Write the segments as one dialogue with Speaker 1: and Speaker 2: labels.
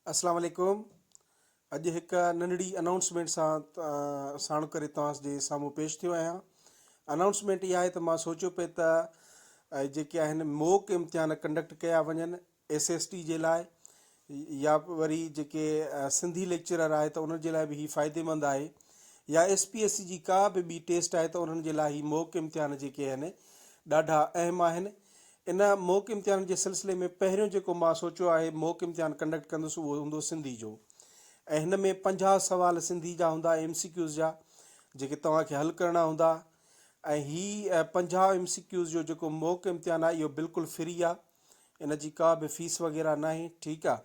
Speaker 1: अस्सलाम वालेकुम। अॼु हिकु नंढड़ी अनाउंसमेंट साण करे तव्हांजे साम्हूं पेश थियो आहियां। अनाउंसमेंट इहा आहे त मां सोचियो पिए त जेके आहिनि मॉक इम्तिहान कंडक्ट कया वञनि SST जे लाइ, या वरी जेके सिंधी लेक्चरर आहे त उन्हनि जे लाइ बि हीउ फ़ाइदेमंद आहे, या SPSC जी का बि ॿी टेस्ट आहे त उन्हनि जे लाइ हीउ मॉक इम्तिहान जेके आहिनि ॾाढा अहम आहिनि। इन मॉक इम्तिहान जे सिलसिले में पहिरियों जेको मां सोचियो आहे मॉक इम्तिहान कंडक्ट कंदुसि उहो हूंदो सिंधी जो, ऐं हिन में 50 सवाल सिंधी जा हूंदा MCQs जा, जेके तव्हांखे हल करणा हूंदा। ऐं हीअ 50 MCQs जो जेको मॉक इम्तिहान आहे इहो बिल्कुलु फ्री आहे, इन जी का बि फीस वग़ैरह न आहे, ठीकु आहे।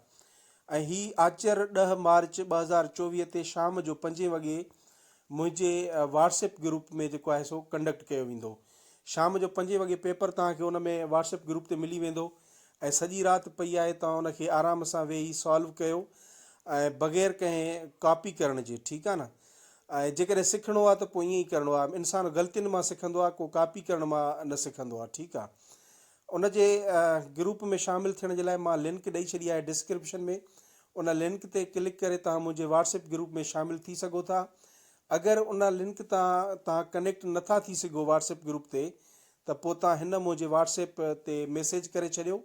Speaker 1: ऐं हीअ आचर 10 मार्च 2024 ते शाम जो 5 वॻे मुंहिंजे WhatsApp ग्रुप में जेको आहे सो कंडक्ट कयो वेंदो। शाम जो 5 वॻे पेपर तव्हांखे उन में WhatsApp ग्रुप ते मिली वेंदो, ऐं सॼी राति पई आहे, तव्हां उनखे आराम सां वेही सॉल्व कयो ऐं बग़ैर कंहिं कॉपी करण जे, ठीकु आहे न। ऐं जेकॾहिं सिखिणो आहे त पोइ ईअं ई करिणो आहे, इंसानु ग़लतियुनि मां सिखंदो आहे, को कॉपी करण मां न सिखंदो आहे, ठीकु आहे। उन जे ग्रुप में शामिलु थियण जे लाइ मां लिंक ॾेई छॾी आहे डिस्क्रिप्शन में, उन लिंक ते क्लिक करे तव्हां मुंहिंजे WhatsApp ग्रुप में शामिलु थी सघो था। अगरि उन लिंक तव्हां कनेक्ट नथा थी सघो WhatsApp ग्रुप ते, त पोइ तव्हां हिन मुंहिंजे WhatsApp ते मैसेज करे छॾियो,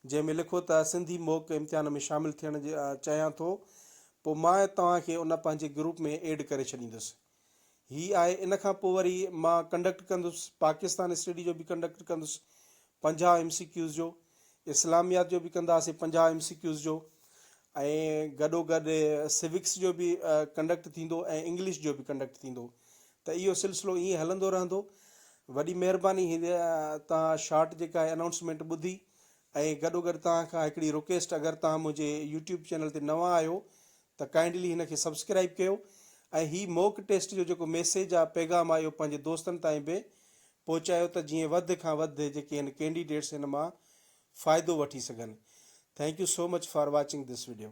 Speaker 1: जंहिंमें लिखो त सिंधी मॉक इम्तिहान में शामिलु थियण जे चाहियां थो, पोइ मां तव्हांखे उन पंहिंजे ग्रुप में ऐड करे छॾींदुसि। हीअ आहे। इन खां पोइ वरी मां कंडक्ट कंदुसि पाकिस्तान स्टडी जो बि कंडक्ट कंदुसि 50 MCQs जो, इस्लामियात जो बि कंदासीं 50 MCQs जो, ऐं गॾोगॾु सिविक्स जो बि कंडक्ट थींदो ऐं इंग्लिश जो बि कंडक्ट थींदो। त इहो सिलसिलो ईअं हलंदो रहंदो। वॾी महिरबानी तव्हां शॉर्ट जेका आहे अनाउंसमेंट ॿुधी, ऐं गॾोगॾु तव्हां खां हिकिड़ी रिक्वेस्ट, अगरि तव्हां मुंहिंजे YouTube चैनल ते नवां आहियो त काइंडली हिन खे सब्सक्राइब कयो, ऐं हीअ मॉक टेस्ट जो जेको मैसेज आहे, पैगाम आहे, इहो पंहिंजे दोस्तनि ताईं बि पहुचायो त जीअं वधि खां वधि जेके आहिनि कैंडिडेट्स हिन मां फ़ाइदो वठी सघनि। Thank you so much for watching this video.